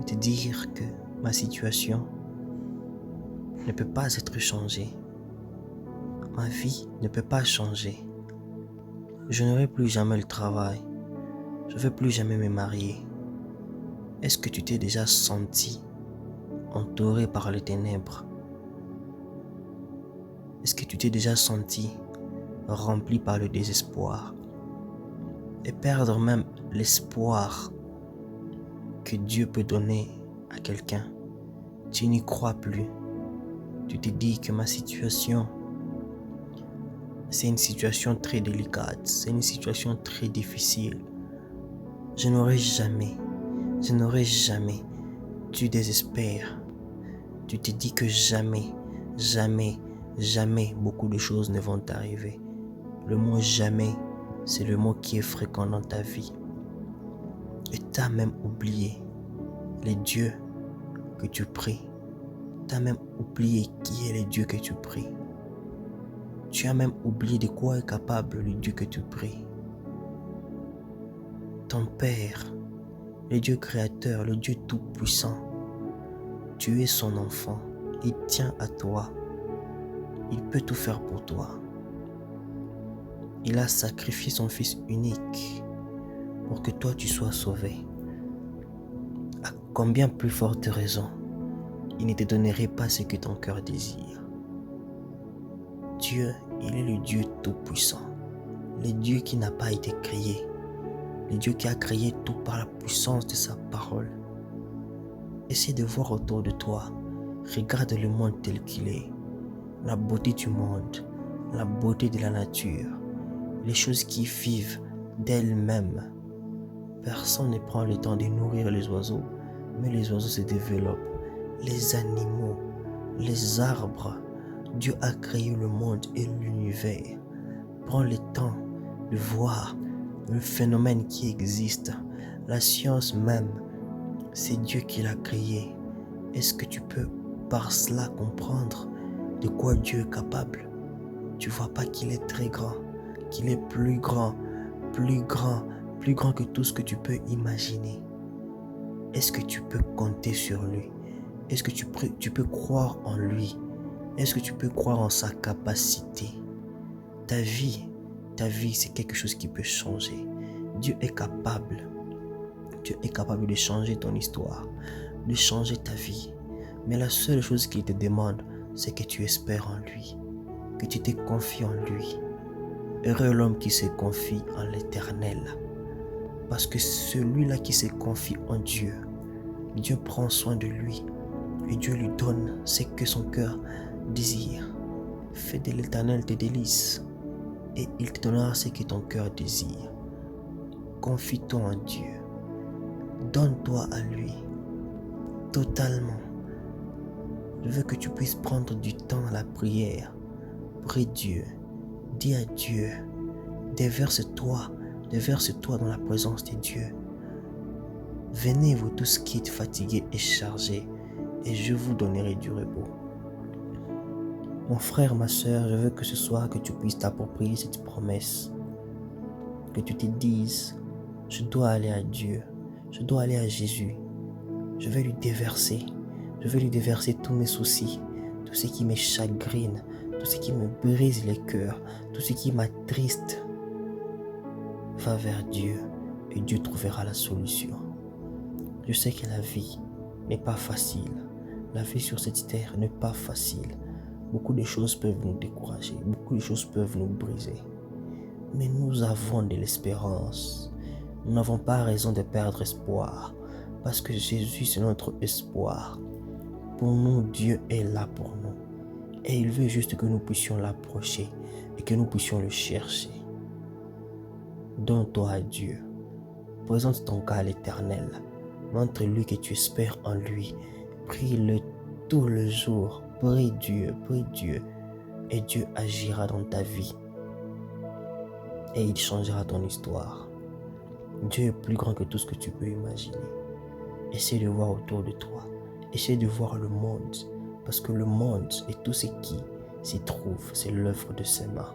te dire que ma situation ne peut pas être changée. Ma vie ne peut pas changer. Je n'aurai plus jamais le travail. Je ne vais plus jamais me marier. Est-ce que tu t'es déjà senti entouré par les ténèbres? Est-ce que tu t'es déjà senti rempli par le désespoir et perdre même l'espoir que Dieu peut donner à quelqu'un? Tu n'y crois plus. Tu te dis que ma situation, c'est une situation très délicate, c'est une situation très difficile. Je n'aurai jamais. Tu désespères. Tu te dis que jamais beaucoup de choses ne vont t'arriver. Le mot jamais, c'est le mot qui est fréquent dans ta vie. Et tu as même oublié les dieux que tu pries. Tu as même oublié qui est le Dieu que tu pries. Tu as même oublié de quoi est capable le Dieu que tu pries. Ton Père, le Dieu créateur, le Dieu tout-puissant, tu es son enfant. Il tient à toi. Il peut tout faire pour toi. Il a sacrifié son Fils unique pour que toi tu sois sauvé. À combien plus forte raison, il ne te donnerait pas ce que ton cœur désire. Dieu, il est le Dieu tout-puissant, le Dieu qui n'a pas été créé, le Dieu qui a créé tout par la puissance de sa parole. Essaie de voir autour de toi, regarde le monde tel qu'il est, la beauté du monde, la beauté de la nature, les choses qui vivent d'elles-mêmes. Personne ne prend le temps de nourrir les oiseaux, mais les oiseaux se développent. Les animaux, les arbres, Dieu a créé le monde et l'univers. Prends le temps de voir le phénomène qui existe. La science même, c'est Dieu qui l'a créé. Est-ce que tu peux par cela comprendre de quoi Dieu est capable? Tu vois pas qu'il est très grand, qu'il est plus grand que tout ce que tu peux imaginer. Est-ce que tu peux compter sur lui? Est-ce que tu peux croire en lui? Est-ce que tu peux croire en sa capacité? Ta vie, c'est quelque chose qui peut changer. Dieu est capable de changer ton histoire, de changer ta vie. Mais la seule chose qu'il te demande, c'est que tu espères en lui, que tu te confies en lui. Heureux l'homme qui se confie en l'Éternel. Parce que celui-là qui se confie en Dieu, Dieu prend soin de lui et Dieu lui donne ce que son cœur désire. Fais de l'Éternel tes délices et il te donnera ce que ton cœur désire. Confie-toi en Dieu. Donne-toi à lui totalement. Je veux que tu puisses prendre du temps à la prière. Prie Dieu. Dis à Dieu. Déverse-toi dans la présence de Dieu. Venez vous tous qui êtes fatigués et chargés, et je vous donnerai du repos. Mon frère, ma soeur, je veux que ce soir que tu puisses t'approprier cette promesse. Que tu te dises, je dois aller à Dieu, je dois aller à Jésus. Je vais lui déverser tous mes soucis, tout ce qui me chagrine, tout ce qui me brise le cœur, tout ce qui m'attriste. Va vers Dieu et Dieu trouvera la solution. Je sais que la vie n'est pas facile. La vie sur cette terre n'est pas facile. Beaucoup de choses peuvent nous décourager, beaucoup de choses peuvent nous briser. Mais nous avons de l'espérance. Nous n'avons pas raison de perdre espoir, parce que Jésus c'est notre espoir. Pour nous, Dieu est là pour nous. Et il veut juste que nous puissions l'approcher et que nous puissions le chercher. Donne-toi à Dieu. Présente ton cas à l'Éternel. Montre-lui que tu espères en lui. Prie-le tout le jour. Prie Dieu. Et Dieu agira dans ta vie. Et il changera ton histoire. Dieu est plus grand que tout ce que tu peux imaginer. Essaie de voir autour de toi. Essaie de voir le monde. Parce que le monde et tout ce qui s'y trouve, c'est l'œuvre de ses mains.